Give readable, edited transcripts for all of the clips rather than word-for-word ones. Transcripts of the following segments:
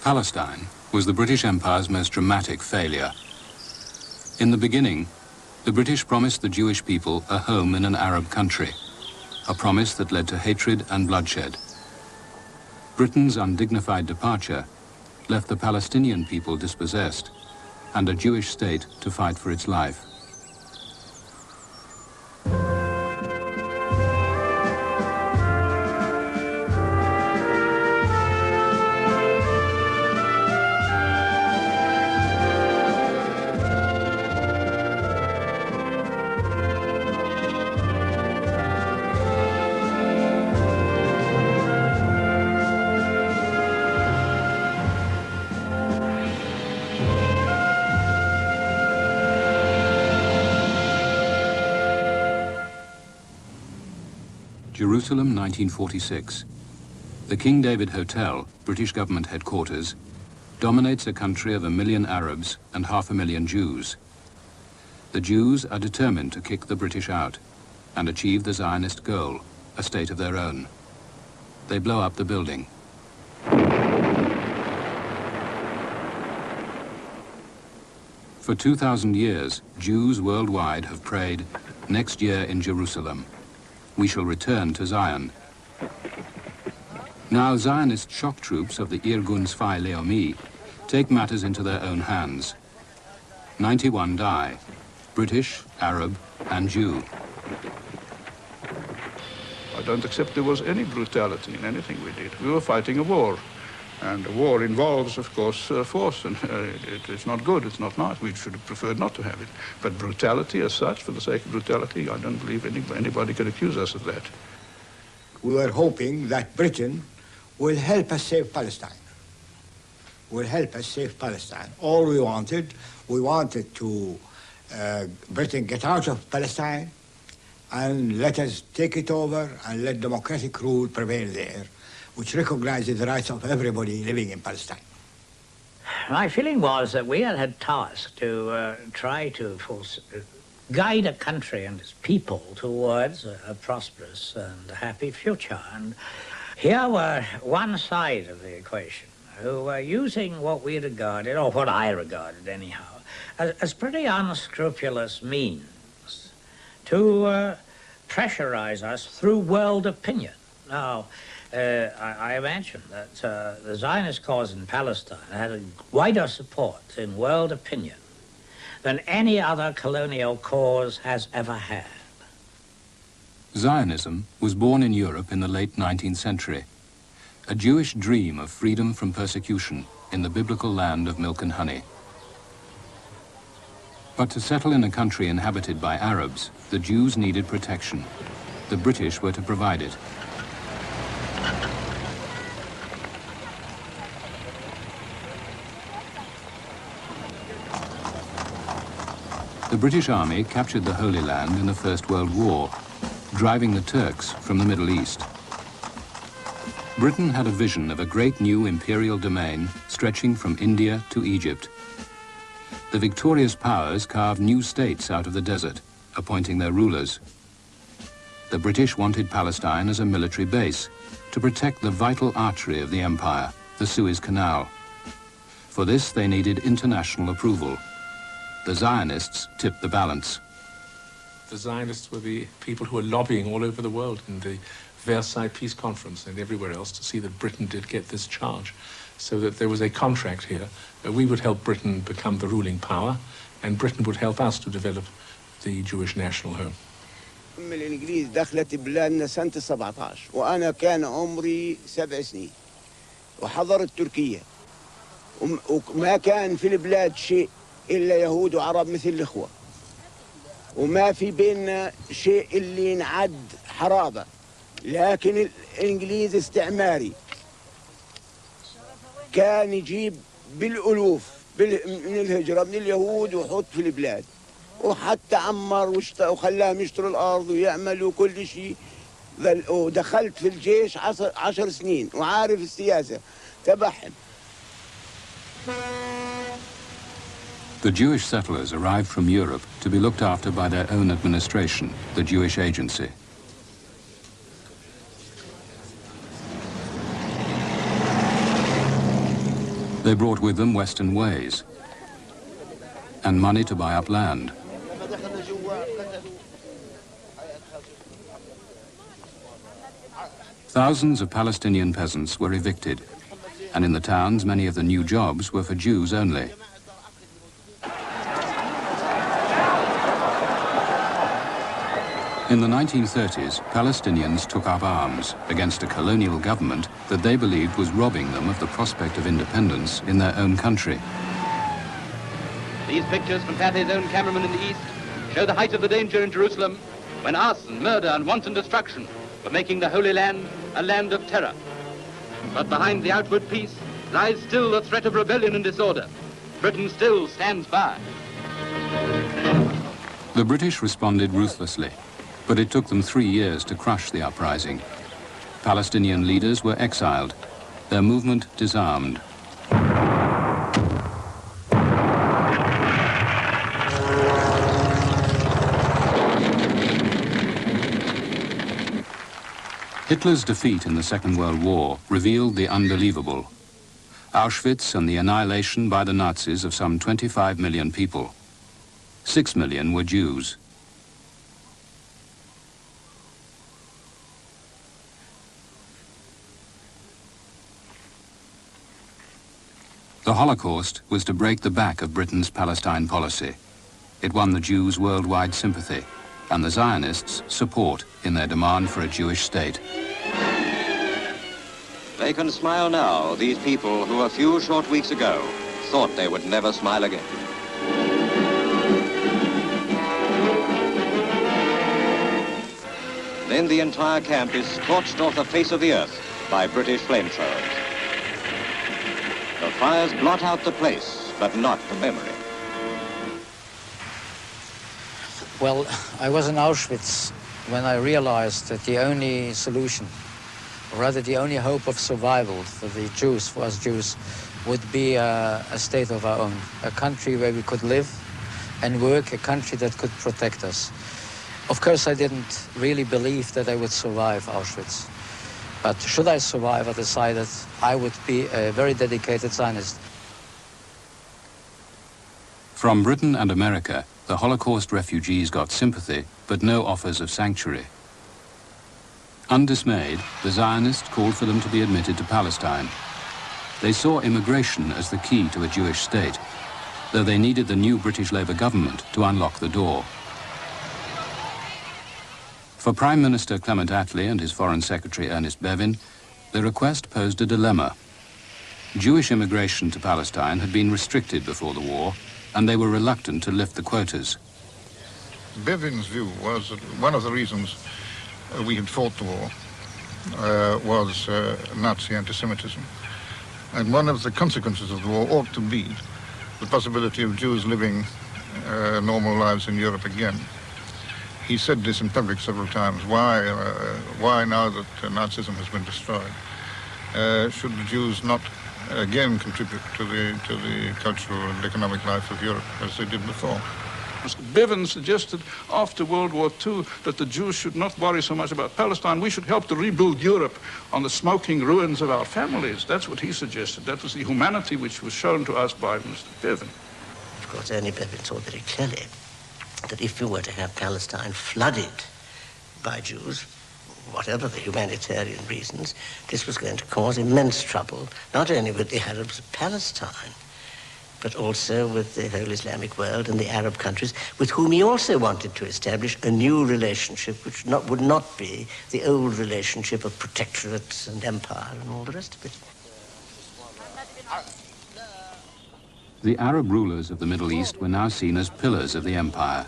Palestine was the British Empire's most dramatic failure. In the beginning, the British promised the Jewish people a home in an Arab country, a promise that led to hatred and bloodshed. Britain's undignified departure left the Palestinian people dispossessed and a Jewish state to fight for its life. Jerusalem, 1946. The King David Hotel, British government headquarters, dominates a country of 1 million Arabs and 500,000 Jews. The Jews are determined to kick the British out and achieve the Zionist goal, a state of their own. They blow up the building. For 2,000 years, Jews worldwide have prayed, "Next year in Jerusalem, we shall return to Zion." Now Zionist shock troops of the Irgun Zvi Leumi take matters into their own hands. 91 die, British, Arab and Jew. I don't accept there was any brutality in anything we did. We were fighting a war. And a war involves, of course, force, and it's not good, it's not nice. We should have preferred not to have it. But brutality as such, for the sake of brutality, I don't believe anybody can accuse us of that. We were hoping that Britain will help us save Palestine. Will help us save Palestine. All we wanted to Britain get out of Palestine and let us take it over and let democratic rule prevail there, which recognizes the rights of everybody living in Palestine. My feeling was that we had task to try to guide a country and its people towards a prosperous and happy future. And here were one side of the equation who were using what we regarded, or what I regarded anyhow, as pretty unscrupulous means to pressurize us through world opinion. Now, I mentioned that the Zionist cause in Palestine had a wider support in world opinion than any other colonial cause has ever had. Zionism was born in Europe in the late 19th century, a Jewish dream of freedom from persecution in the biblical land of milk and honey. But to settle in a country inhabited by Arabs, the Jews needed protection. The British were to provide it. The British Army captured the Holy Land in the First World War, driving the Turks from the Middle East. Britain had a vision of a great new imperial domain stretching from India to Egypt. The victorious powers carved new states out of the desert, appointing their rulers. The British wanted Palestine as a military base to protect the vital artery of the empire, the Suez Canal. For this, they needed international approval. The Zionists tipped the balance. The Zionists were the people who were lobbying all over the world in the Versailles Peace Conference and everywhere else to see that Britain did get this charge, so that there was a contract here. We would help Britain become the ruling power, and Britain would help us to develop the Jewish national home. الإنجليز دخلت بلادنا سنة 17 وأنا كان عمري 7 سنين وحضرت تركيا وما كان في البلاد شيء إلا يهود وعرب مثل الإخوة وما في بيننا شيء اللي نعد حرابة لكن الإنجليز استعماري كان يجيب بالألوف من الهجرة من اليهود ويحط في البلاد وحتى عمر وخلاهم يشتروا الأرض ويعملوا كل شيء ودخلت في الجيش 10 سنين وعارف السياسة تبعهم. The Jewish settlers arrived from Europe to be looked after by their own administration, the Jewish Agency. They brought with them Western ways and money to buy up land. Thousands of Palestinian peasants were evicted, and in the towns many of the new jobs were for Jews only. In the 1930s, Palestinians took up arms against a colonial government that they believed was robbing them of the prospect of independence in their own country. These pictures from Fateh's own cameraman in the east show the height of the danger in Jerusalem when arson, murder and wanton destruction were making the Holy Land a land of terror. But behind the outward peace lies still the threat of rebellion and disorder. Britain still stands by. The British responded ruthlessly, but it took them 3 years to crush the uprising. Palestinian leaders were exiled, their movement disarmed. Hitler's defeat in the Second World War revealed the unbelievable. Auschwitz and the annihilation by the Nazis of some 25 million people. 6 million were Jews. The Holocaust was to break the back of Britain's Palestine policy. It won the Jews worldwide sympathy and the Zionists support in their demand for a Jewish state. They can smile now, these people who a few short weeks ago thought they would never smile again. Then the entire camp is scorched off the face of the earth by British flamethrowers. The fires blot out the place, but not the memory. Well, I was in Auschwitz when I realized that the only solution, or rather the only hope of survival for the Jews, for us Jews, would be a state of our own, a country where we could live and work, a country that could protect us. Of course, I didn't really believe that I would survive Auschwitz. But should I survive, I decided I would be a very dedicated Zionist. From Britain and America, the Holocaust refugees got sympathy, but no offers of sanctuary. Undismayed, the Zionists called for them to be admitted to Palestine. They saw immigration as the key to a Jewish state, though they needed the new British Labour government to unlock the door. For Prime Minister Clement Attlee and his Foreign Secretary Ernest Bevin, the request posed a dilemma. Jewish immigration to Palestine had been restricted before the war, and they were reluctant to lift the quotas. Bevin's view was that one of the reasons we had fought the war was Nazi anti-Semitism. And one of the consequences of the war ought to be the possibility of Jews living normal lives in Europe again. He said this in public several times. Why now that Nazism has been destroyed, should the Jews not again contribute to the cultural and economic life of Europe as they did before? Bevin suggested after World War II that the Jews should not worry so much about Palestine. We should help to rebuild Europe on the smoking ruins of our families. That's what he suggested. That was the humanity which was shown to us by Mr. Bevin. Of course, Ernie Bevin saw very clearly that if you were to have Palestine flooded by Jews, whatever the humanitarian reasons, this was going to cause immense trouble, not only with the Arabs of Palestine, but also with the whole Islamic world and the Arab countries, with whom he also wanted to establish a new relationship which would not be the old relationship of protectorates and empire and all the rest of it. The Arab rulers of the Middle East were now seen as pillars of the empire.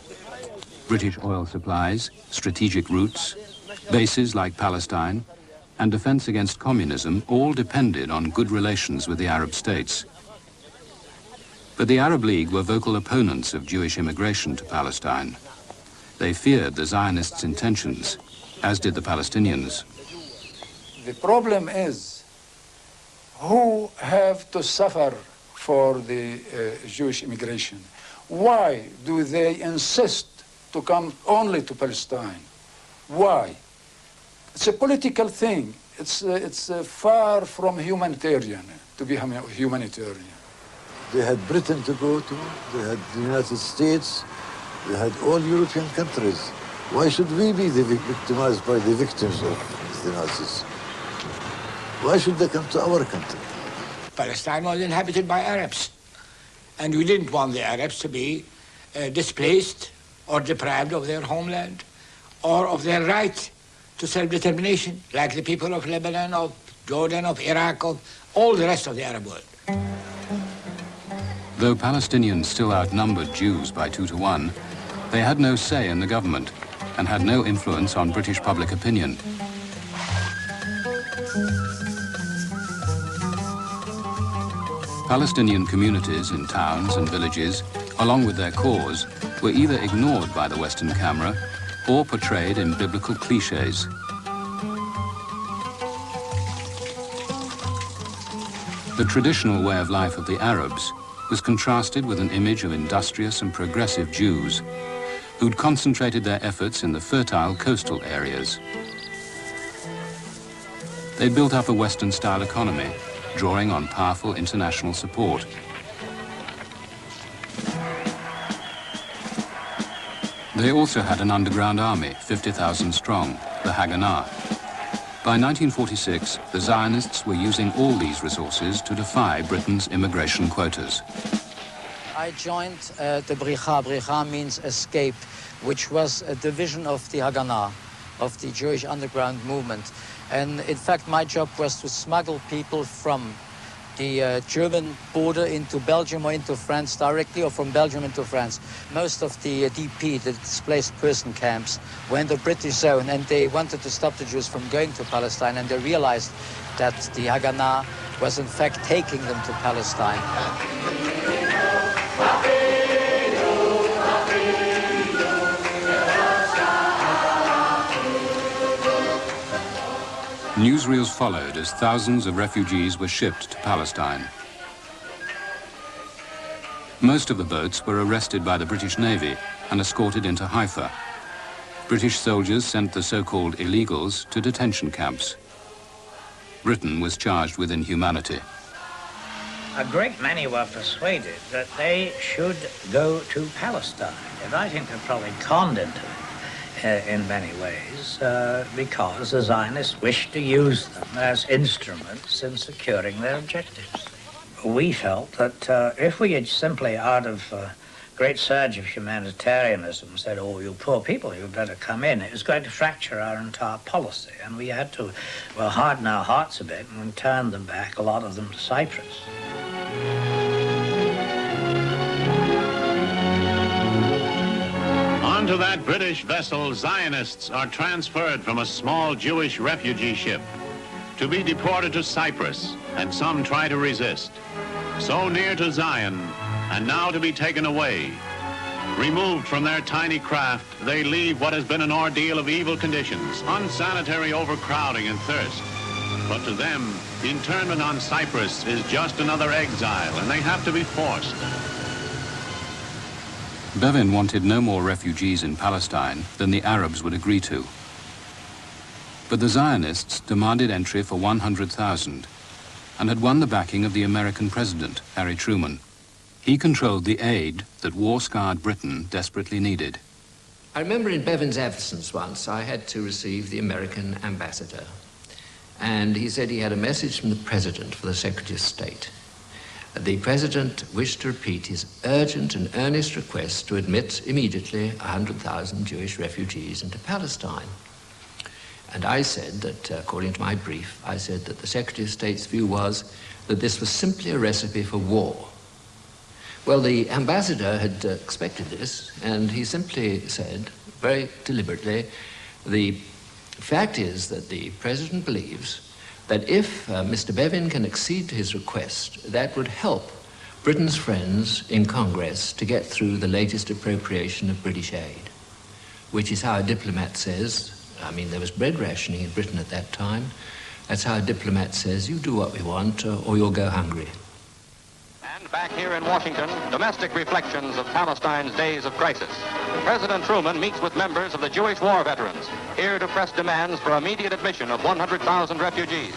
British oil supplies, strategic routes, bases like Palestine, and defense against communism all depended on good relations with the Arab states. But the Arab League were vocal opponents of Jewish immigration to Palestine. They feared the Zionists' intentions, as did the Palestinians. The problem is who have to suffer for the Jewish immigration. Why do they insist to come only to Palestine? Why? It's a political thing. It's far from humanitarian, to be humanitarian. They had Britain to go to, they had the United States, they had all European countries. Why should we be victimized by the victims of the Nazis? Why should they come to our country? Palestine was inhabited by Arabs, and we didn't want the Arabs to be displaced or deprived of their homeland or of their right to self-determination, like the people of Lebanon, of Jordan, of Iraq, of all the rest of the Arab world. Though Palestinians still outnumbered Jews by 2 to 1, they had no say in the government and had no influence on British public opinion. Palestinian communities in towns and villages, along with their cause, were either ignored by the Western camera or portrayed in biblical cliches. The traditional way of life of the Arabs was contrasted with an image of industrious and progressive Jews who'd concentrated their efforts in the fertile coastal areas. They built up a Western-style economy, drawing on powerful international support. They also had an underground army, 50,000 strong, the Haganah. By 1946, the Zionists were using all these resources to defy Britain's immigration quotas. I joined the Bricha. Bricha means escape, which was a division of the Haganah, of the Jewish underground movement. And in fact, my job was to smuggle people from the German border into Belgium or into France directly, or from Belgium into France. Most of the DP, the displaced person camps, were in the British zone, and they wanted to stop the Jews from going to Palestine, and they realized that the Haganah was in fact taking them to Palestine. Newsreels followed as thousands of refugees were shipped to Palestine. Most of the boats were arrested by the British Navy and escorted into Haifa. British soldiers sent the so-called illegals to detention camps. Britain was charged with inhumanity. A great many were persuaded that they should go to Palestine, and I think they're probably conned into it. In many ways, because the Zionists wished to use them as instruments in securing their objectives. We felt that if we had simply, out of a great surge of humanitarianism, said, oh, you poor people, you better come in, it was going to fracture our entire policy, and we had to, well, harden our hearts a bit and turn them back, a lot of them to Cyprus. Onto that British vessel, Zionists are transferred from a small Jewish refugee ship to be deported to Cyprus, and some try to resist. So near to Zion, and now to be taken away. Removed from their tiny craft, they leave what has been an ordeal of evil conditions, unsanitary overcrowding and thirst. But to them, internment on Cyprus is just another exile, and they have to be forced. Bevin wanted no more refugees in Palestine than the Arabs would agree to. But the Zionists demanded entry for 100,000 and had won the backing of the American president, Harry Truman. He controlled the aid that war-scarred Britain desperately needed. I remember in Bevin's absence once, I had to receive the American ambassador. And he said he had a message from the president for the Secretary of State. The president wished to repeat his urgent and earnest request to admit immediately 100,000 Jewish refugees into Palestine. And I said that, according to my brief, I said that the Secretary of State's view was that this was simply a recipe for war. Well, the ambassador had expected this, and he simply said, very deliberately, the fact is that the president believes that if Mr. Bevin can accede to his request, that would help Britain's friends in Congress to get through the latest appropriation of British aid, which is how a diplomat says, I mean, there was bread rationing in Britain at that time, that's how a diplomat says, you do what we want or you'll go hungry. And back here in Washington, domestic reflections of Palestine's days of crisis. President Truman meets with members of the Jewish war veterans, here to press demands for immediate admission of 100,000 refugees.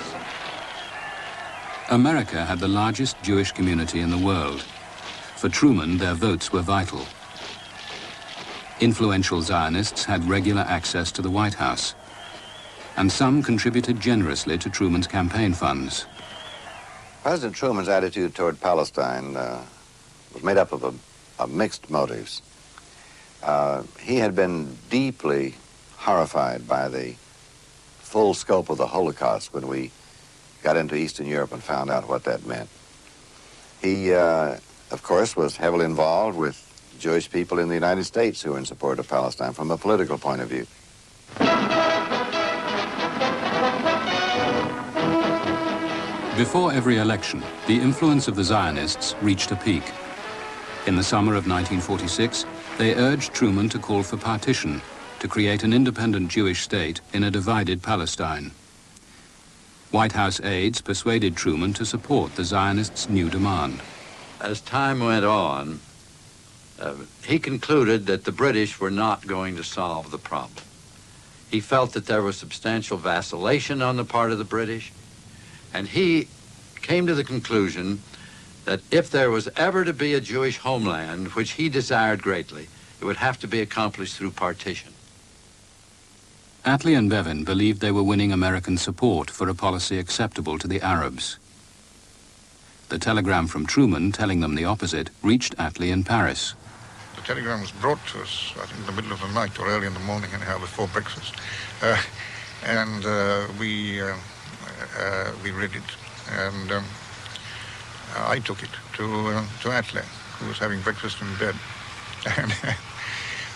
America had the largest Jewish community in the world, For Truman, their votes were vital. Influential Zionists had regular access to the White House, and some contributed generously to Truman's campaign funds. President Truman's attitude toward Palestine was made up of mixed motives. He had been deeply horrified by the full scope of the Holocaust when we got into Eastern Europe and found out what that meant. He, of course, was heavily involved with Jewish people in the United States who were in support of Palestine from a political point of view. Before every election, the influence of the Zionists reached a peak. In the summer of 1946, they urged Truman to call for partition, to create an independent Jewish state in a divided Palestine. White House aides persuaded Truman to support the Zionists' new demand. As time went on, he concluded that the British were not going to solve the problem. He felt that there was substantial vacillation on the part of the British, and he came to the conclusion that if there was ever to be a Jewish homeland, which he desired greatly, it would have to be accomplished through partition. Attlee and Bevin believed they were winning American support for a policy acceptable to the Arabs. The telegram from Truman telling them the opposite reached Attlee in Paris. The telegram was brought to us, I think, in the middle of the night or early in the morning, anyhow, before breakfast. We read it, and I took it to Attlee, who was having breakfast in bed.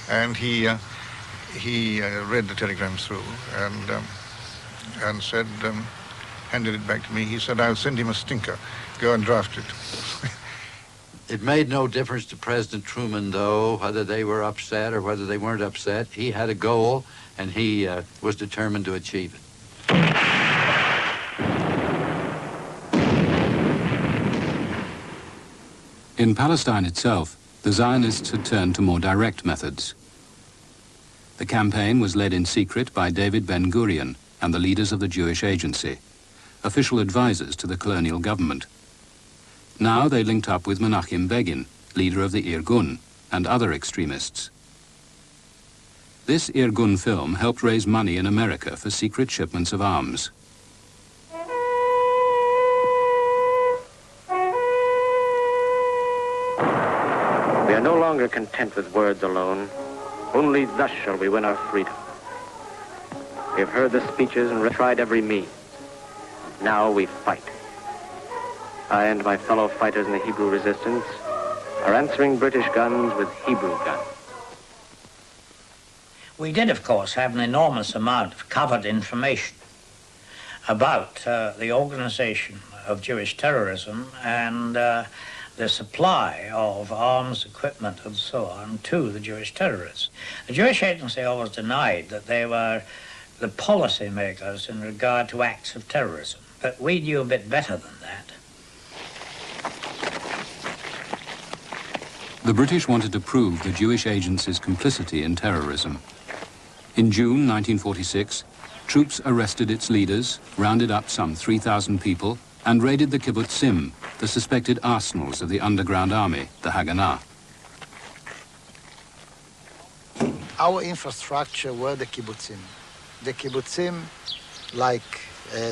And he read the telegram through and said, handed it back to me. He said, "I'll send him a stinker. Go and draft it." It made no difference to President Truman, though, whether they were upset or whether they weren't upset. He had a goal, and he was determined to achieve it. In Palestine itself, the Zionists had turned to more direct methods. The campaign was led in secret by David Ben-Gurion and the leaders of the Jewish Agency, official advisors to the colonial government. Now they linked up with Menachem Begin, leader of the Irgun, and other extremists. This Irgun film helped raise money in America for secret shipments of arms. We are no longer content with words alone. Only thus shall we win our freedom. We have heard the speeches and tried every means. Now we fight. I and my fellow fighters in the Hebrew resistance are answering British guns with Hebrew guns. We did, of course, have an enormous amount of covered information about the organization of Jewish terrorism and the supply of arms, equipment, and so on to the Jewish terrorists. The Jewish Agency always denied that they were the policy makers in regard to acts of terrorism, but we knew a bit better than that. The British wanted to prove the Jewish Agency's complicity in terrorism. In June 1946, troops arrested its leaders, rounded up some 3,000 people, and raided the kibbutzim, the suspected arsenals of the underground army, the Haganah. Our infrastructure were the kibbutzim. The kibbutzim, like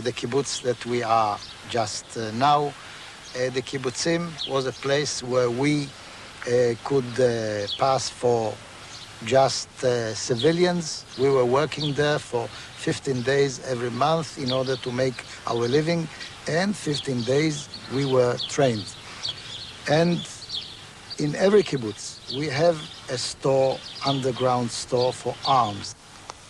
the kibbutz that we are just now, the kibbutzim was a place where we could pass for just civilians. We were working there for 15 days every month in order to make our living, and 15 days we were trained. And in every kibbutz, we have a store, underground store for arms.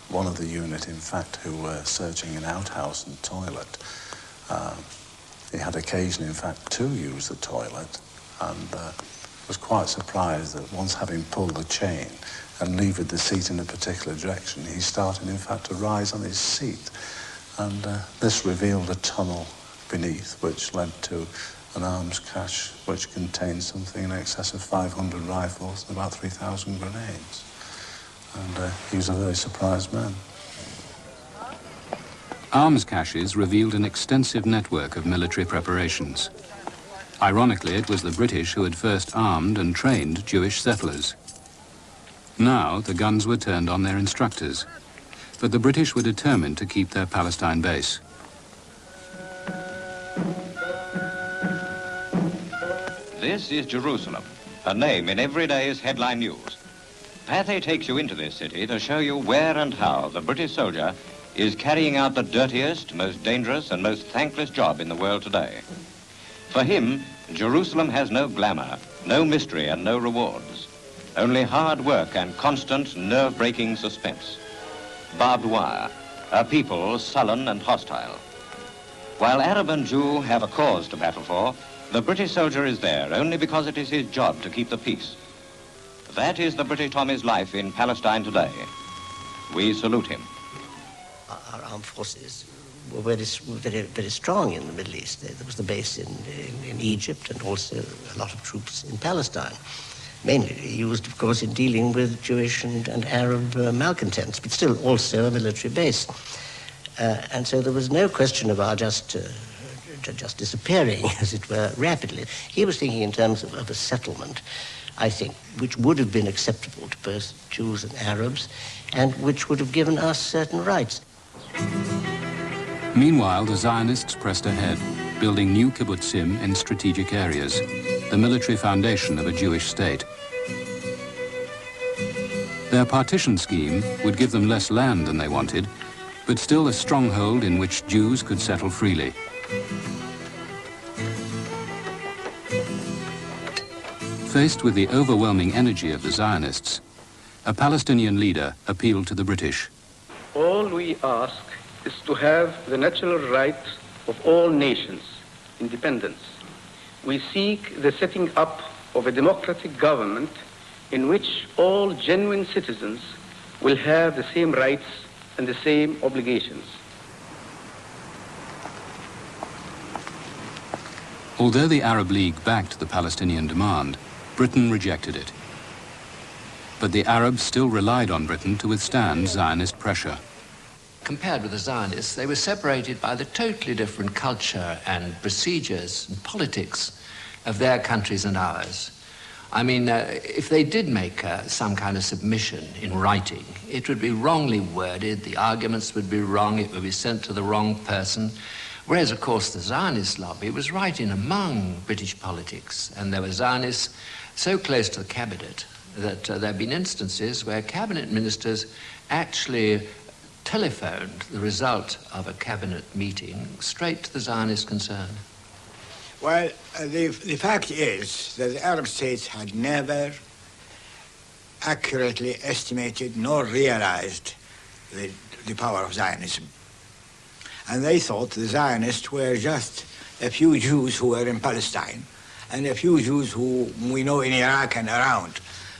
One of the unit, in fact, who were searching an outhouse and toilet, he had occasion, in fact, to use the toilet, and was quite surprised that once having pulled the chain and levered the seat in a particular direction, he started, in fact, to rise on his seat. And this revealed a tunnel beneath, which led to an arms cache which contained something in excess of 500 rifles and about 3,000 grenades. And he was a very surprised man. Arms caches revealed an extensive network of military preparations. Ironically, it was the British who had first armed and trained Jewish settlers. Now, the guns were turned on their instructors, but the British were determined to keep their Palestine base. This is Jerusalem, a name in every day's headline news. Pathé takes you into this city to show you where and how the British soldier is carrying out the dirtiest, most dangerous and most thankless job in the world today. For him, Jerusalem has no glamour, no mystery and no rewards. Only hard work and constant nerve-breaking suspense. Barbed wire, a people sullen and hostile. While Arab and Jew have a cause to battle for, the British soldier is there only because it is his job to keep the peace. That is the British Tommy's life in Palestine today. We salute him. Our armed forces were very strong in the Middle East. There was the base in Egypt and also a lot of troops in Palestine, mainly used, of course, in dealing with Jewish and Arab malcontents, but still also a military base. And so there was no question of our just disappearing, as it were, rapidly. He was thinking in terms of a settlement, I think, which would have been acceptable to both Jews and Arabs, and which would have given us certain rights. Meanwhile, the Zionists pressed ahead, building new kibbutzim in strategic areas, the military foundation of a Jewish state. Their partition scheme would give them less land than they wanted, but still a stronghold in which Jews could settle freely. Faced with the overwhelming energy of the Zionists, a Palestinian leader appealed to the British. All we ask is to have the natural right of all nations, independence. We seek the setting up of a democratic government in which all genuine citizens will have the same rights and the same obligations. Although the Arab League backed the Palestinian demand, Britain rejected it. But the Arabs still relied on Britain to withstand Zionist pressure. Compared with the Zionists, they were separated by the totally different culture and procedures and politics of their countries and ours. I mean, if they did make some kind of submission in writing, it would be wrongly worded, the arguments would be wrong, it would be sent to the wrong person. Whereas, of course, the Zionist lobby was right in among British politics, and there were Zionists so close to the cabinet that there have been instances where cabinet ministers actually telephoned the result of a cabinet meeting straight to the Zionist concern. Well, the fact is that the Arab states had never accurately estimated nor realized the power of Zionism. And they thought the Zionists were just a few Jews who were in Palestine and a few Jews who we know in Iraq and around.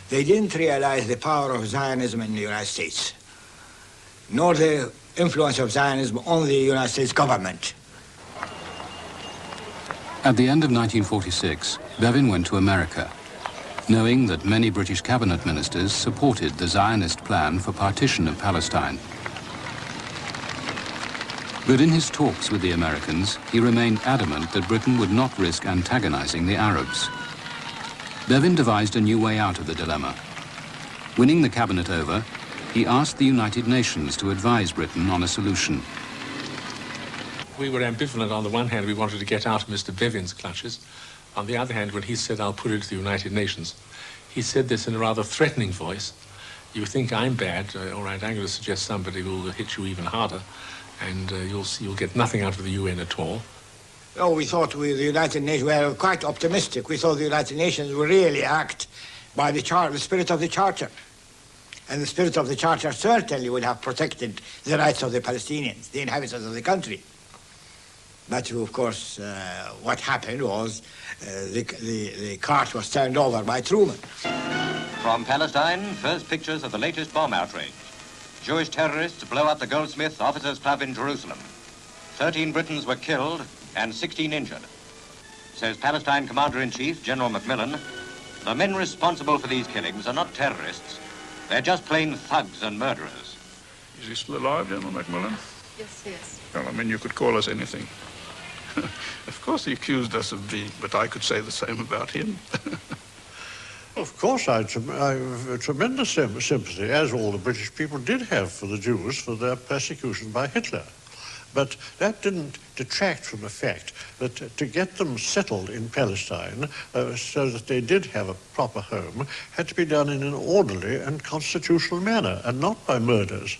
They didn't realize the power of Zionism in the United States, nor the influence of Zionism on the United States government. At the end of 1946, Bevin went to America, knowing that many British cabinet ministers supported the Zionist plan for partition of Palestine. But in his talks with the Americans, he remained adamant that Britain would not risk antagonizing the Arabs. Bevin devised a new way out of the dilemma. Winning the cabinet over, he asked the United Nations to advise Britain on a solution. We were ambivalent. On the one hand, we wanted to get out of Mr. Bevin's clutches. On the other hand, when he said, "I'll put it to the United Nations," he said this in a rather threatening voice. "You think I'm bad, all right, I'm going to suggest somebody who will hit you even harder, and you'll get nothing out of the UN at all." Oh, we thought the United Nations, we were quite optimistic. We thought the United Nations would really act by the spirit of the Charter. And the spirit of the Charter certainly would have protected the rights of the Palestinians, the inhabitants of the country. But, of course, what happened was the cart was turned over by Truman. From Palestine, first pictures of the latest bomb outrage. Jewish terrorists blow up the Goldsmith Officers Club in Jerusalem. 13 Britons were killed and 16 injured. Says Palestine Commander-in-Chief General Macmillan, the men responsible for these killings are not terrorists. They're just plain thugs and murderers. Is he still alive, General Macmillan? Yes, yes. Well, I mean, you could call us anything. Of course he accused us of being, but I could say the same about him. Of course, I have tremendous sympathy, as all the British people did have for the Jews for their persecution by Hitler. But that didn't detract from the fact that to get them settled in Palestine so that they did have a proper home had to be done in an orderly and constitutional manner, and not by murders.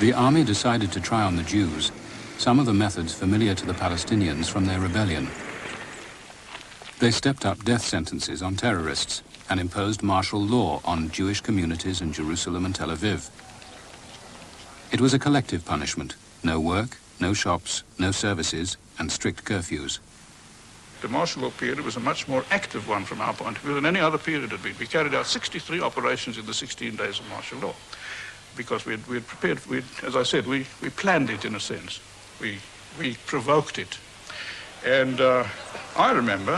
The army decided to try on the Jews some of the methods familiar to the Palestinians from their rebellion. They stepped up death sentences on terrorists and imposed martial law on Jewish communities in Jerusalem and Tel Aviv. It was a collective punishment: no work, no shops, no services, and strict curfews. The martial law period was a much more active one from our point of view than any other period had been. We carried out 63 operations in the 16 days of martial law because we had prepared, as I said, we planned it in a sense. We provoked it. And I remember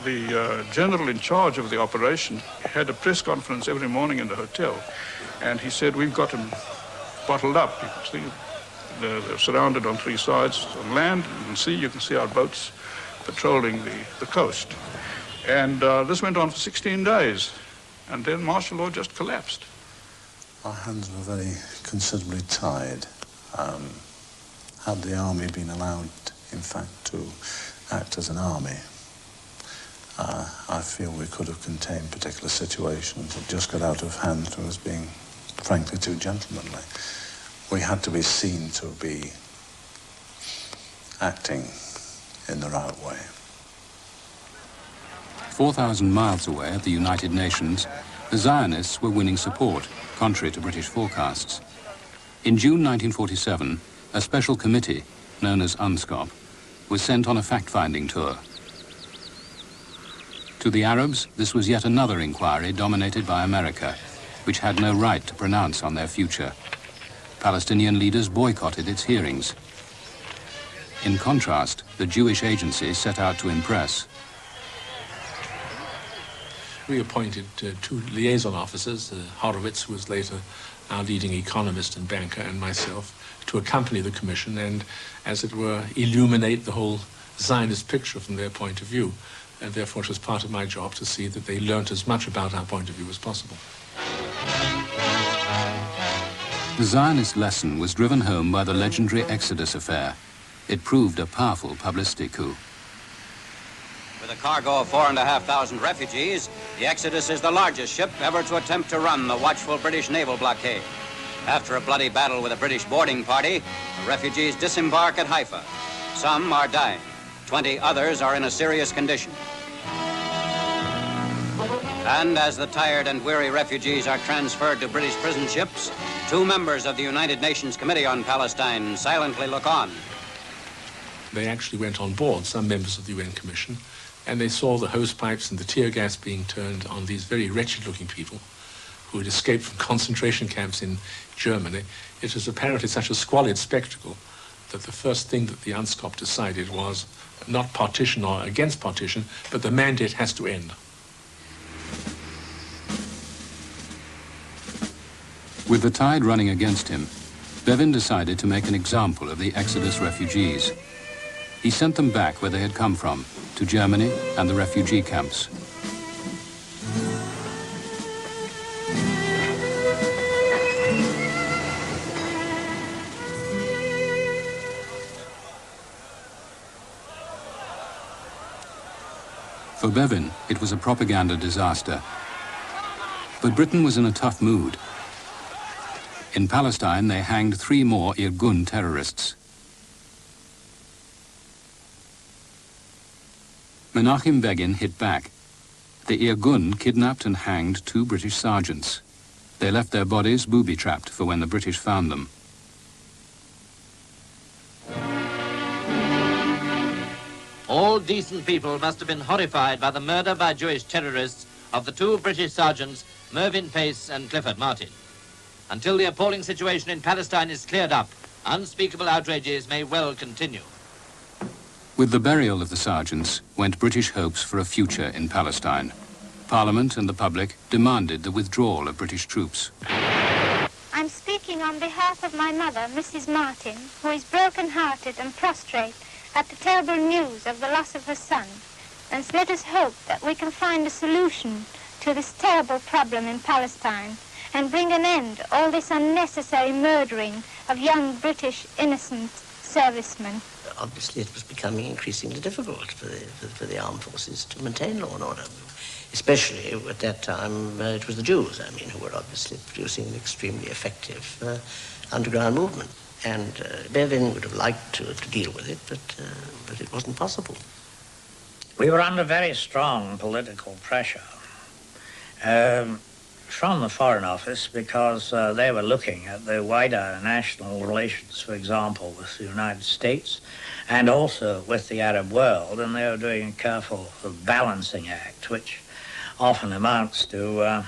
the general in charge of the operation had a press conference every morning in the hotel, and he said, we've got them bottled up. You can see they're surrounded on three sides. On land and sea, you can see our boats patrolling the coast. And this went on for 16 days, and then martial law just collapsed. Our hands were very considerably tied. Had the army been allowed, in fact, to act as an army, I feel we could have contained particular situations. It just got out of hand to us being, frankly, too gentlemanly. We had to be seen to be acting in the right way. 4,000 miles away at the United Nations, the Zionists were winning support, contrary to British forecasts. In June 1947, a special committee, known as UNSCOP, was sent on a fact-finding tour. To the Arabs, this was yet another inquiry dominated by America, which had no right to pronounce on their future. Palestinian leaders boycotted its hearings. In contrast, the Jewish agency set out to impress. We appointed two liaison officers, Horowitz, who was later our leading economist and banker, and myself, to accompany the commission and, as it were, illuminate the whole Zionist picture from their point of view. And therefore it was part of my job to see that they learnt as much about our point of view as possible. The Zionist lesson was driven home by the legendary Exodus affair. It proved a powerful publicity coup. With a cargo of 4,500 refugees, the Exodus is the largest ship ever to attempt to run the watchful British naval blockade. After a bloody battle with a British boarding party, the refugees disembark at Haifa. Some are dying. 20 others are in a serious condition. And as the tired and weary refugees are transferred to British prison ships, two members of the United Nations Committee on Palestine silently look on. They actually went on board, some members of the UN Commission, and they saw the hose pipes and the tear gas being turned on these very wretched-looking people who had escaped from concentration camps in Germany. It was apparently such a squalid spectacle that the first thing that the UNSCOP decided was not partition or against partition, but the mandate has to end. With the tide running against him, Bevin decided to make an example of the Exodus refugees. He sent them back where they had come from, to Germany and the refugee camps. For Bevin, it was a propaganda disaster. But Britain was in a tough mood. In Palestine, they hanged 3 more Irgun terrorists. Menachem Begin hit back. The Irgun kidnapped and hanged 2 British sergeants. They left their bodies booby-trapped for when the British found them. All decent people must have been horrified by the murder by Jewish terrorists of the 2 British sergeants, Mervyn Pace and Clifford Martin. Until the appalling situation in Palestine is cleared up, unspeakable outrages may well continue. With the burial of the sergeants went British hopes for a future in Palestine. Parliament and the public demanded the withdrawal of British troops. I'm am speaking on behalf of my mother, Mrs. Martin, who is broken-hearted and prostrate at the terrible news of the loss of her son. And let us hope that we can find a solution to this terrible problem in Palestine and bring an end to all this unnecessary murdering of young British innocent servicemen. Obviously, it was becoming increasingly difficult for the armed forces to maintain law and order. Especially at that time, it was the Jews, I mean, who were obviously producing an extremely effective underground movement. And Bevin would have liked to deal with it, but it wasn't possible. We were under very strong political pressure from the Foreign Office because they were looking at the wider national relations, for example, with the United States and also with the Arab world, and they were doing a careful balancing act, which often amounts to, well,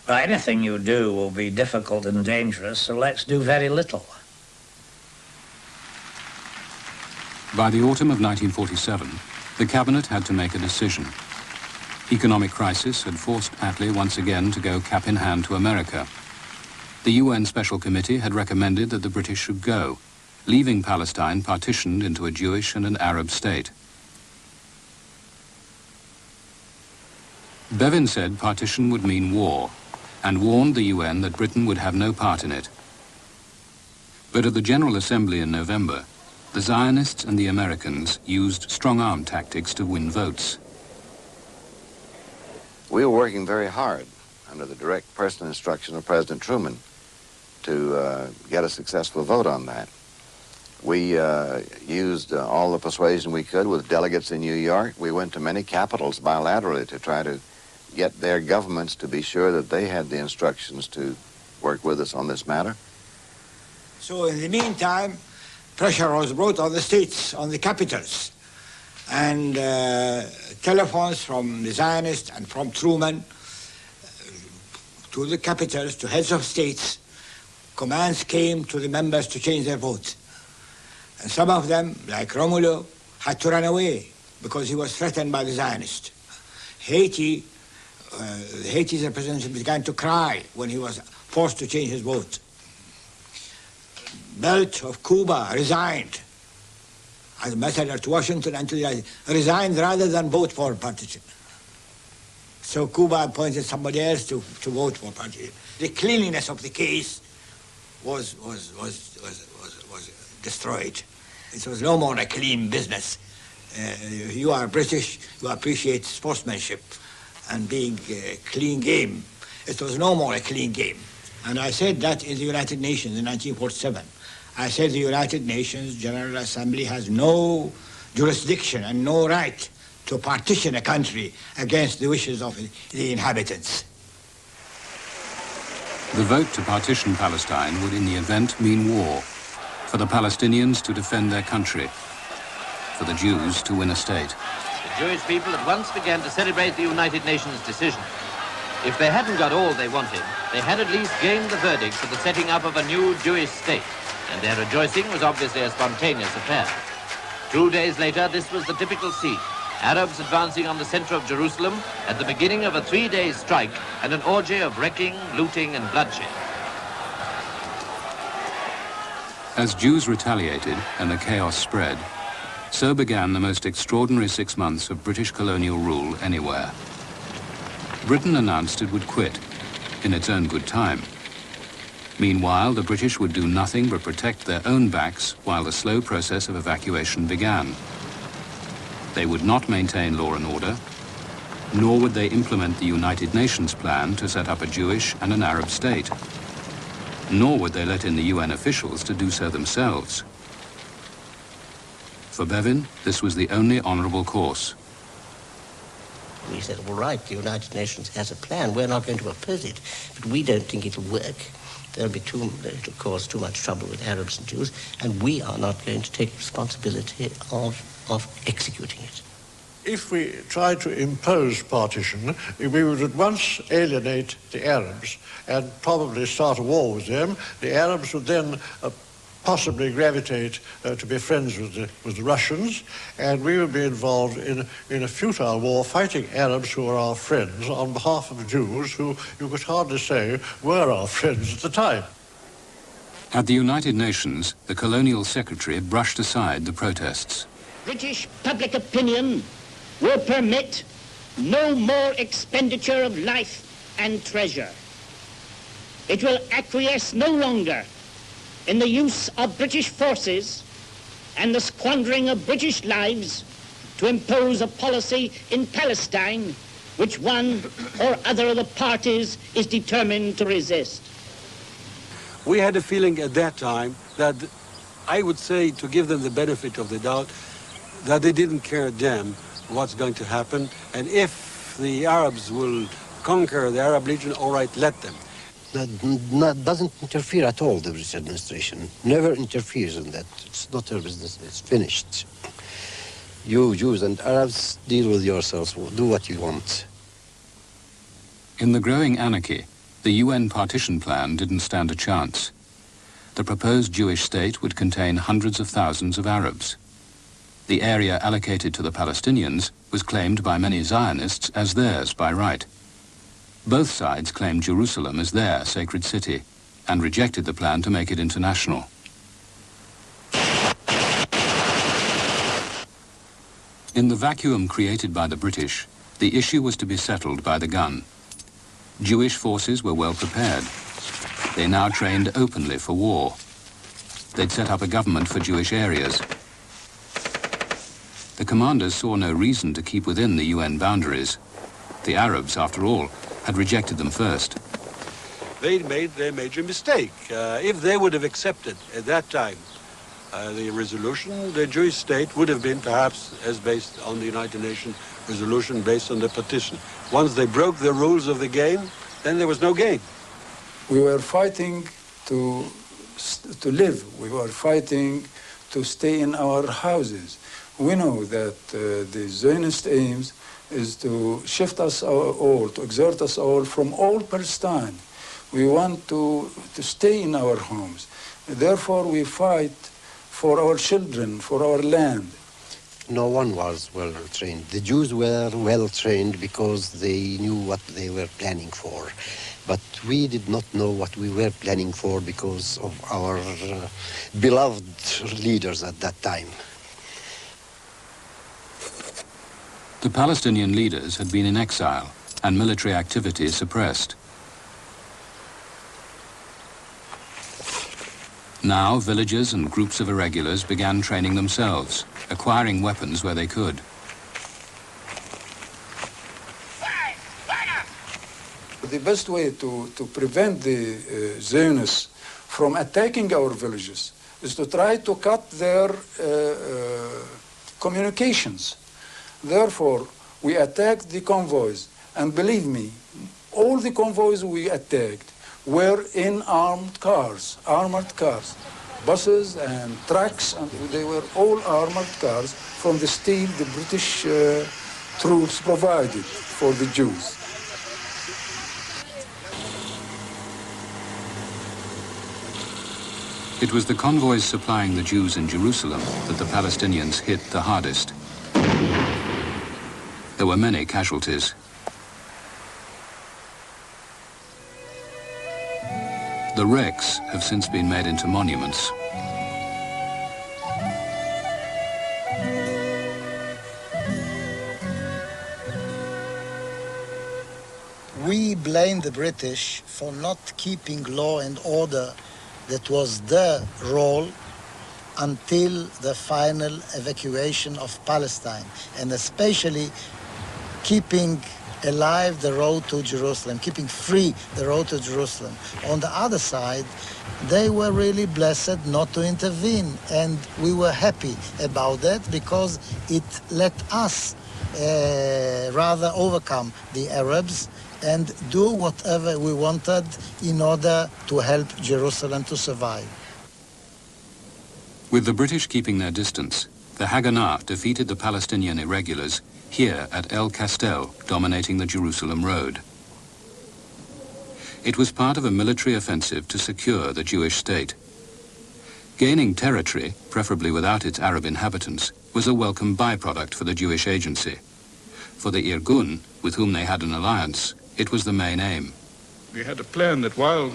anything you do will be difficult and dangerous, so let's do very little. By the autumn of 1947, the cabinet had to make a decision. Economic crisis had forced Attlee once again to go cap in hand to America. The UN Special Committee had recommended that the British should go, leaving Palestine partitioned into a Jewish and an Arab state. Bevin said partition would mean war, and warned the UN that Britain would have no part in it. But at the General Assembly in November, the Zionists and the Americans used strong-arm tactics to win votes. We were working very hard under the direct personal instruction of President Truman to get a successful vote on that. We used all the persuasion we could with delegates in New York. We went to many capitals bilaterally to try to get their governments to be sure that they had the instructions to work with us on this matter. So in the meantime, pressure was brought on the states, on the capitals. And telephones from the Zionists and from Truman to the capitals, to heads of states, commands came to the members to change their votes. And some of them, like Romulo, had to run away because he was threatened by the Zionists. Haiti's representative began to cry when he was forced to change his vote. Belt of Cuba resigned as a messenger to Washington and to the United States, resigned rather than vote for partition. So Cuba appointed somebody else to vote for partition. The cleanliness of the case was destroyed. It was no more a clean business. You are British, you appreciate sportsmanship and being a clean game. It was no more a clean game. And I said that in the United Nations in 1947. I said the United Nations General Assembly has no jurisdiction and no right to partition a country against the wishes of the inhabitants. The vote to partition Palestine would in the event mean war, for the Palestinians to defend their country, for the Jews to win a state. The Jewish people at once began to celebrate the United Nations decision. If they hadn't got all they wanted, they had at least gained the verdict for the setting up of a new Jewish state, and their rejoicing was obviously a spontaneous affair. 2 days later, this was the typical scene. Arabs advancing on the center of Jerusalem at the beginning of a 3-day strike and an orgy of wrecking, looting, and bloodshed. As Jews retaliated and the chaos spread, so began the most extraordinary 6 months of British colonial rule anywhere. Britain announced it would quit, in its own good time. Meanwhile, the British would do nothing but protect their own backs while the slow process of evacuation began. They would not maintain law and order, nor would they implement the United Nations plan to set up a Jewish and an Arab state, nor would they let in the UN officials to do so themselves. For Bevin, this was the only honorable course. We said, all right, the United Nations has a plan. We're not going to oppose it, but we don't think it'll work. It'll cause too much trouble with Arabs and Jews, and we are not going to take responsibility of executing it. If we tried to impose partition, we would at once alienate the Arabs and probably start a war with them. The Arabs would then possibly gravitate to be friends with the Russians, and we would be involved in a futile war fighting Arabs who were our friends on behalf of Jews who you could hardly say were our friends at the time. At the United Nations, the colonial secretary brushed aside the protests. British public opinion will permit no more expenditure of life and treasure. It will acquiesce no longer in the use of British forces and the squandering of British lives to impose a policy in Palestine which one or other of the parties is determined to resist. We had a feeling at that time that, I would say, to give them the benefit of the doubt, that they didn't care a damn what's going to happen, and if the Arabs will conquer the Arab Legion, all right, let them. That doesn't interfere at all, the British administration. Never interferes in that. It's not their business. It's finished. You Jews and Arabs, deal with yourselves. Do what you want. In the growing anarchy, the UN partition plan didn't stand a chance. The proposed Jewish state would contain hundreds of thousands of Arabs. The area allocated to the Palestinians was claimed by many Zionists as theirs by right. Both sides claimed Jerusalem as their sacred city and rejected the plan to make it international. In the vacuum created by the British, the issue was to be settled by the gun. Jewish forces were well prepared. They now trained openly for war. They'd set up a government for Jewish areas. The commanders saw no reason to keep within the UN boundaries. The Arabs, after all, had rejected them first. They made their major mistake. If they would have accepted at that time the resolution, the Jewish state would have been perhaps as based on the United Nations resolution based on the partition. Once they broke the rules of the game, then there was no game. We were fighting to live. We were fighting to stay in our houses. We know that the Zionist aims is to shift us all, to exert us all from all Palestine. We want to stay in our homes. Therefore, we fight for our children, for our land. No one was well trained. The Jews were well trained because they knew what they were planning for. But we did not know what we were planning for because of our beloved leaders at that time. The Palestinian leaders had been in exile and military activity suppressed. Now, villagers and groups of irregulars began training themselves, acquiring weapons where they could. The best way to prevent the Zionists from attacking our villages is to try to cut their communications. Therefore, we attacked the convoys, and believe me, all the convoys we attacked were in armored cars, buses and trucks, and they were all armored cars from the steel the British troops provided for the Jews. It was the convoys supplying the Jews in Jerusalem that the Palestinians hit the hardest. There were many casualties. The wrecks have since been made into monuments. We blame the British for not keeping law and order. That was their role until the final evacuation of Palestine, and especially keeping alive the road to Jerusalem, keeping free the road to Jerusalem. On the other side, they were really blessed not to intervene, and we were happy about that because it let us rather overcome the Arabs and do whatever we wanted in order to help Jerusalem to survive. With the British keeping their distance, the Haganah defeated the Palestinian irregulars here at El Castel, dominating the Jerusalem road. It was part of a military offensive to secure the Jewish state. Gaining territory, preferably without its Arab inhabitants, was a welcome byproduct for the Jewish agency. For the Irgun, with whom they had an alliance, it was the main aim. We had a plan that while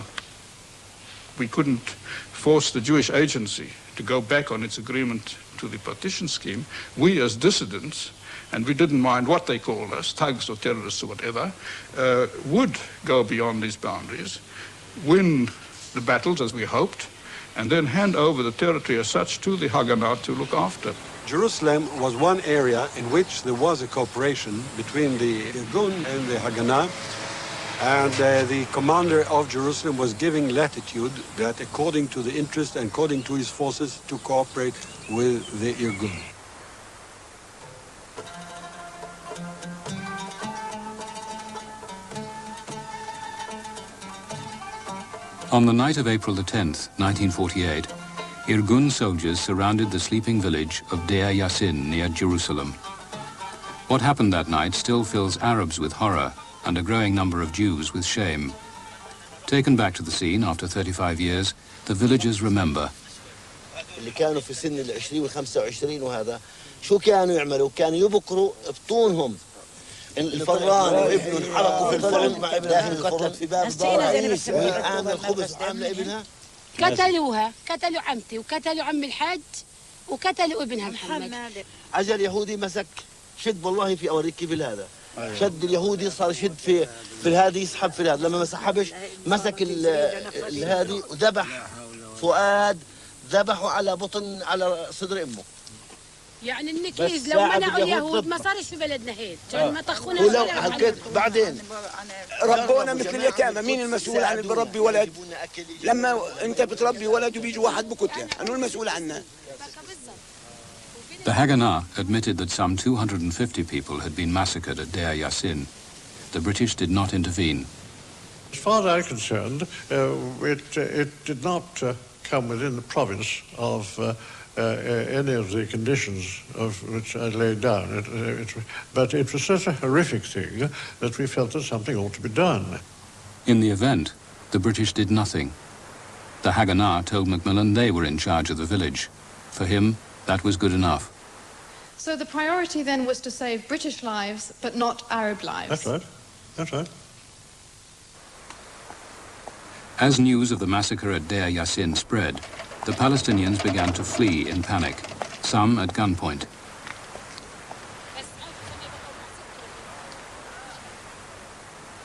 we couldn't force the Jewish agency to go back on its agreement to the partition scheme, we as dissidents, and we didn't mind what they called us, thugs or terrorists or whatever, would go beyond these boundaries, win the battles as we hoped, and then hand over the territory as such to the Haganah to look after. Jerusalem was one area in which there was a cooperation between the Irgun and the Haganah, and the commander of Jerusalem was giving latitude that according to the interest and according to his forces to cooperate with the Irgun. On the night of April the 10th, 1948, Irgun soldiers surrounded the sleeping village of Deir Yassin near Jerusalem. What happened that night still fills Arabs with horror and a growing number of Jews with shame. Taken back to the scene after 35 years, the villagers remember. اللي كانوا في سن ال20 وال25 وهذا شو كانوا يعملوا؟ كانوا يبقروا بطونهم الفران وابنه انحرقوا في الفرن داخل الفرن في باب دار عامله الخبز عامله ابنها قتلوا عمتي وقتلوا عم الحاج وقتلوا ابنها محمد. اجى اليهودي مسك شد والله في اوريك كيف هذا شد اليهودي صار يشد في الهادي يسحب في الهذا لما ما سحبش مسك الهادي وذبح فؤاد ذبحوا على بطن على صدر امه. يعني النكيز لو منعوا اليهود ما صارش في بلدنا هيك كان ما طخونا ولو حكيت بعدين ربونا مثل اليتامى. مين المسؤول عن بربي ولد؟ لما انت بتربي ولد وبيجي واحد بكتله انه المسؤول عنه. The Haganah admitted that some 250 people had been massacred at Deir Yassin. The British did not intervene. As far as I'm concerned, it did not come within the province of any of the conditions of which I laid down. But it was such a horrific thing that we felt that something ought to be done. In the event, the British did nothing. The Haganah told Macmillan they were in charge of the village. For him, that was good enough. So the priority then was to save British lives, but not Arab lives. That's right. That's right. As news of the massacre at Deir Yassin spread, the Palestinians began to flee in panic, some at gunpoint.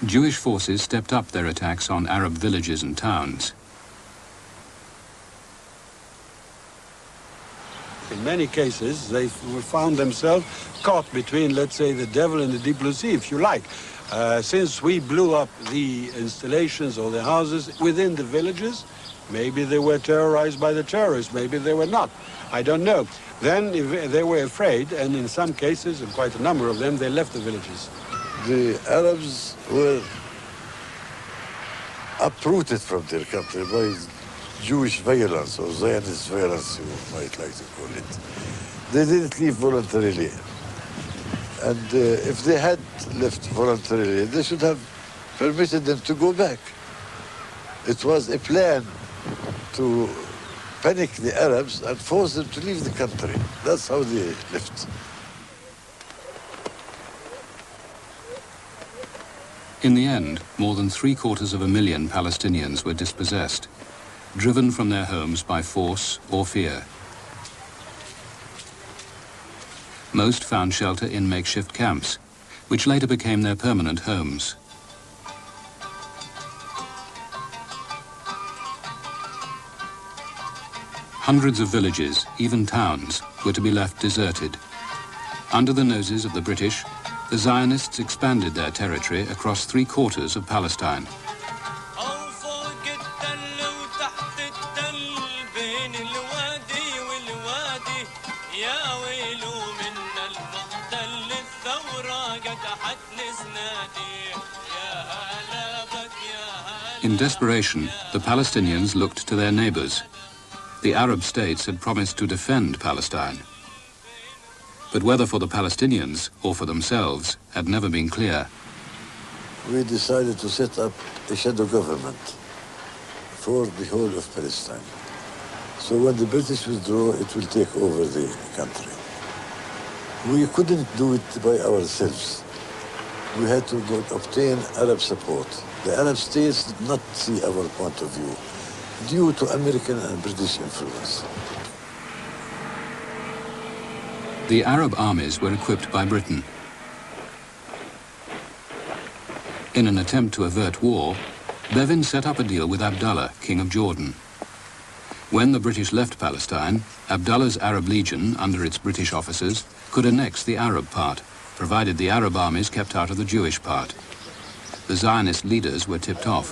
Jewish forces stepped up their attacks on Arab villages and towns. In many cases, they found themselves caught between, let's say, the devil and the deep blue sea, if you like. Since we blew up the installations or the houses within the villages, maybe they were terrorized by the terrorists, maybe they were not. I don't know. Then if they were afraid, and in some cases, and quite a number of them, they left the villages. The Arabs were uprooted from their country by Jewish violence, or Zionist violence, you might like to call it. They didn't leave voluntarily. And if they had left voluntarily, they should have permitted them to go back. It was a plan to panic the Arabs and force them to leave the country. That's how they left. In the end, more than 750,000 Palestinians were dispossessed, driven from their homes by force or fear. Most found shelter in makeshift camps, which later became their permanent homes. Hundreds of villages, even towns, were to be left deserted. Under the noses of the British, the Zionists expanded their territory across 3/4 of Palestine. In desperation, the Palestinians looked to their neighbors. The Arab states had promised to defend Palestine. But whether for the Palestinians or for themselves had never been clear. We decided to set up a shadow government for the whole of Palestine. So when the British withdraw, it will take over the country. We couldn't do it by ourselves. We had to obtain Arab support. The Arab states did not see our point of view due to American and British influence. The Arab armies were equipped by Britain. In an attempt to avert war, Bevin set up a deal with Abdullah, King of Jordan. When the British left Palestine, Abdullah's Arab Legion, under its British officers, could annex the Arab part, provided the Arab armies kept out of the Jewish part. The Zionist leaders were tipped off.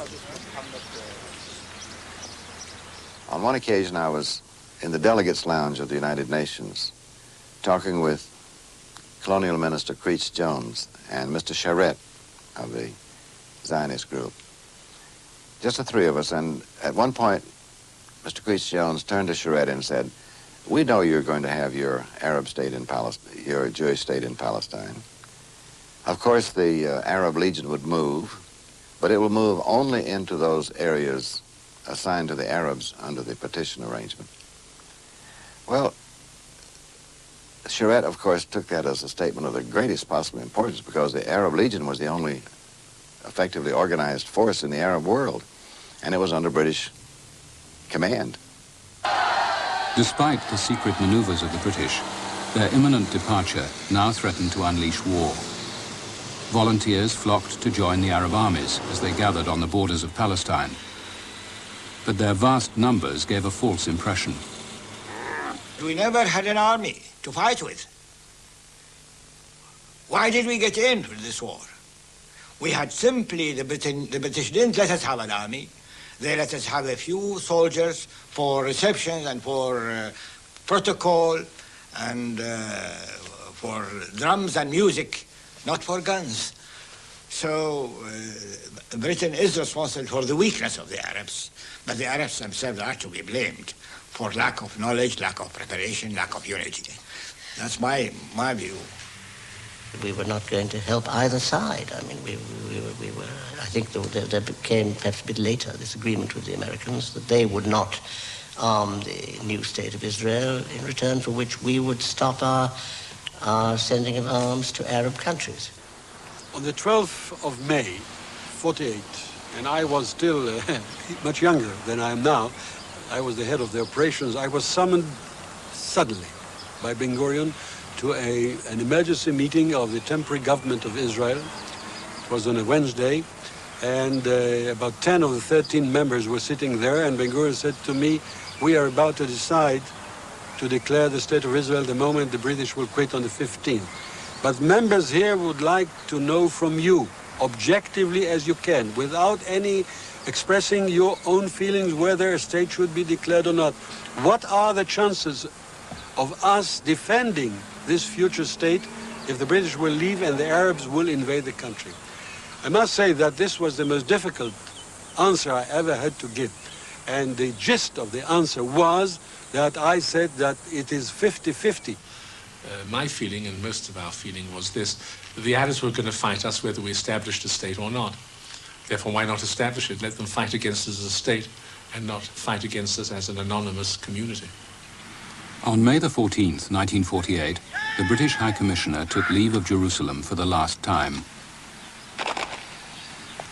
On one occasion, I was in the delegates' lounge of the United Nations, talking with Colonial Minister Creech Jones and Mr. Charette of the Zionist group. Just the three of us, and at one point, Mr. Creech Jones turned to Charette and said, "We know you're going to have your Arab state in Palestine, your Jewish state in Palestine. Of course, the Arab Legion would move, but it will move only into those areas assigned to the Arabs under the partition arrangement." Well, Charette, of course, took that as a statement of the greatest possible importance because the Arab Legion was the only effectively organized force in the Arab world, and it was under British command. Despite the secret maneuvers of the British, their imminent departure now threatened to unleash war. Volunteers flocked to join the Arab armies as they gathered on the borders of Palestine. But their vast numbers gave a false impression. We never had an army to fight with. Why did we get into this war? We had simply, the British didn't let us have an army. They let us have a few soldiers for receptions and for protocol and for drums and music, not for guns. So Britain is responsible for the weakness of the Arabs, but the Arabs themselves are to be blamed for lack of knowledge, lack of preparation, lack of unity. That's my view. We were not going to help either side. I mean, we were, I think there became perhaps a bit later this agreement with the Americans that they would not arm the new state of Israel, in return for which we would stop our sending of arms to Arab countries. On the 12th of May, 48, and I was still much younger than I am now, I was the head of the operations, I was summoned suddenly by Ben Gurion to an emergency meeting of the temporary government of Israel. It was on a Wednesday, and about 10 of the 13 members were sitting there, and Ben Gurion said to me, "We are about to decide to declare the state of Israel the moment the British will quit on the 15th. But members here would like to know from you, objectively as you can, without any expressing your own feelings whether a state should be declared or not, what are the chances of us defending this future state if the British will leave and the Arabs will invade the country?" I must say that this was the most difficult answer I ever had to give. And the gist of the answer was that I said that it is 50-50. My feeling, and most of our feeling, was this: the Arabs were going to fight us whether we established a state or not. Therefore, why not establish it? Let them fight against us as a state and not fight against us as an anonymous community. On May the 14th, 1948, the British High Commissioner took leave of Jerusalem for the last time.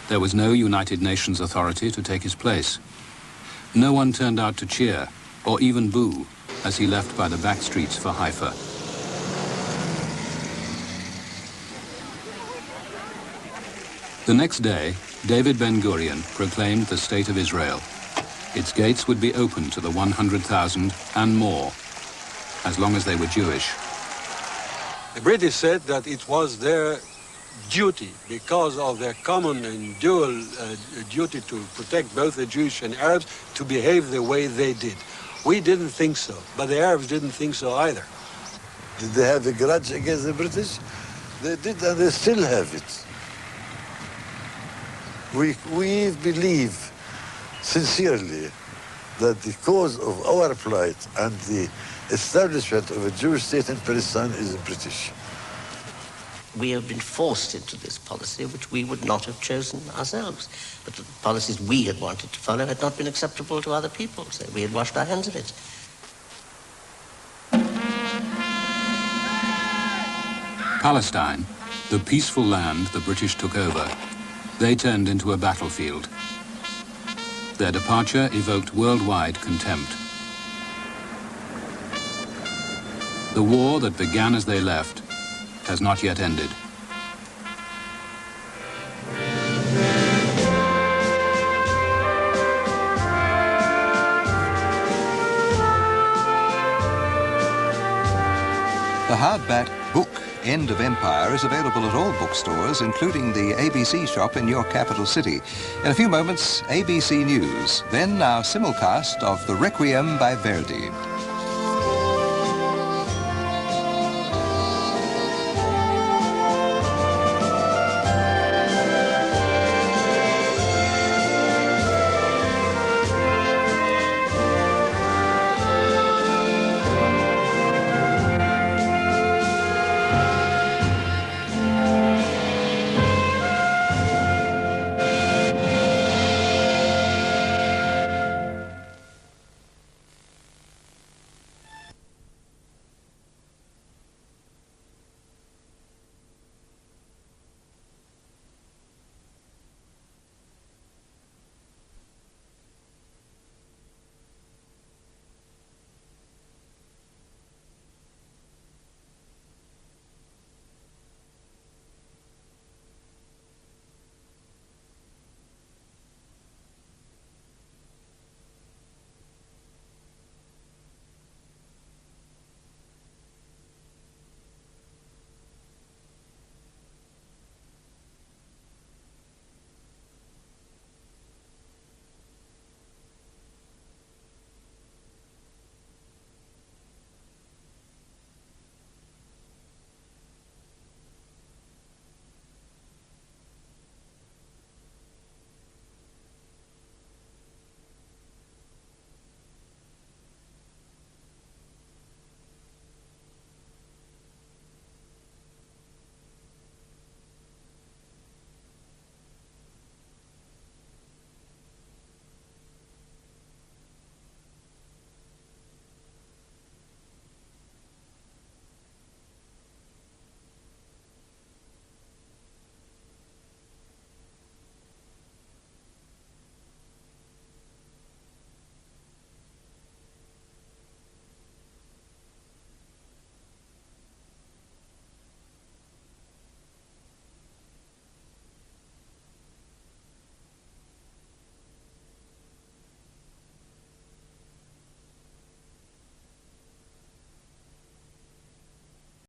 There was no United Nations authority to take his place. No one turned out to cheer or even boo as he left by the back streets for Haifa. The next day, David Ben-Gurion proclaimed the State of Israel. Its gates would be open to the 100,000 and more, as long as they were Jewish. The British said that it was their duty, because of their common and dual duty to protect both the Jewish and Arabs, to behave the way they did. We didn't think so, but the Arabs didn't think so either. Did they have a grudge against the British? They did, and they still have it. We believe sincerely that the cause of our plight and the establishment of a Jewish state in Palestine is the British. we have been forced into this policy which we would not have chosen ourselves. But the policies we had wanted to follow had not been acceptable to other people, so we had washed our hands of it. Palestine, the peaceful land the British took over, they turned into a battlefield. Their departure evoked worldwide contempt. The war that began as they left has not yet ended. The hardback book End of Empire is available at all bookstores, including the ABC shop in your capital city. In a few moments, ABC News, then our simulcast of The Requiem by Verdi.